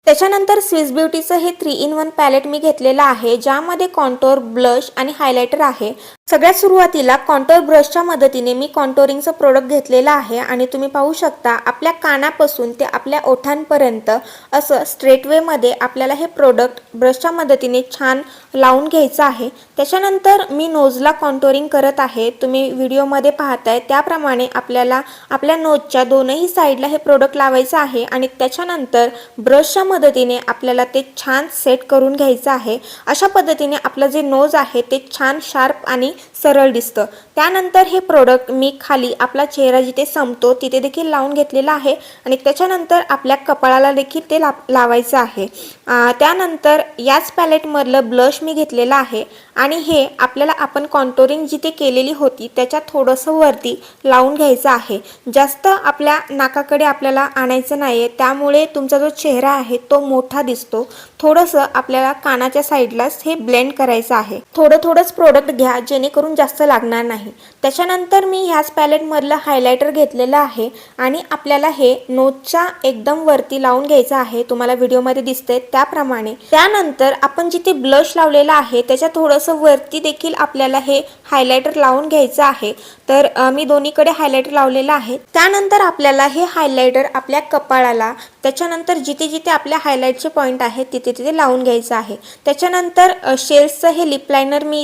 त्याच्यानंतर स्विस ब्युटीचं हे 3 in 1 palette मी घेतलेलं आहे, ज्यामध्ये कॉन्टोर, ब्लश आणि हायलायटर आहे। सगळ्यात सुरुवातीला कॉन्टोर ब्रशच्या मदतीने मी कॉन्टोरिंगचं प्रोडक्ट घेतलेलं आहे आणि तुम्ही पाहू शकता आपल्या कानापासून ते आपल्या ओठांपर्यंत असं स्ट्रेट वेमध्ये आपल्याला हे प्रोडक्ट ब्रशच्या मदतीने छान लावून घ्यायचं आहे। त्याच्यानंतर मी नोजला कॉन्टोरिंग करत आहे, तुम्ही व्हिडिओमध्ये पाहताय त्याप्रमाणे आपल्याला आपल्या नोजच्या दोनही साईडला हे प्रोडक्ट लावायचं आहे आणि त्याच्यानंतर ब्रशच्या मदतीने आपल्याला ते छान सेट करून घ्यायचं आहे। अशा पद्धतीने आपलं जे नोज आहे ते छान शार्प आणि सरळ दिसतं। त्यानंतर हे प्रोडक्ट मी खाली आपला चेहरा जिथे संपतो तिथे देखील लावून घेतलेला आहे आणि त्याच्यानंतर आपल्या कपाळाला देखील ते लावायचं आहे। त्यानंतर याच पॅलेटमधलं ब्लश मी घेतलेला आहे आणि हे आपल्याला आपण कॉन्टोरिंग जिथे केलेली होती त्याच्या थोडंसं वरती लावून घ्यायचं आहे। जास्त आपल्या नाकाकडे आपल्याला आणायचं नाही आहे, त्यामुळे तुमचा जो चेहरा आहे तो मोठा दिसतो। थोडंसं आपल्याला कानाच्या साईडलाच हे ब्लेंड करायचं आहे। थोडंच प्रोडक्ट घ्या जेणेकरून जास्त लागणार नाही। त्याच्यानंतर मी ह्याच पॅलेटमधलं हायलायटर घेतलेलं आहे आणि आपल्याला हे नोजच्या एकदम वरती लावून घ्यायचं आहे, तुम्हाला व्हिडिओमध्ये दिसतंय त्याप्रमाणे। त्यानंतर आपण जिथे ब्लश लावलेला आहे त्याच्या थोडंसं वरती देखील आपल्याला हे हायलायटर लावून घ्यायचं आहे। तर मी दोन्हीकडे हायलायटर लावलेलं आहे। त्यानंतर आपल्याला हे हायलायटर आपल्या कपाळाला, त्याच्यानंतर जिथे जिथे आपल्या हायलाइटचे पॉइंट आहेत तिथे तिथे लावून घ्यायचं आहे। त्याच्यानंतर शेल्सचं हे लिप लायनर मी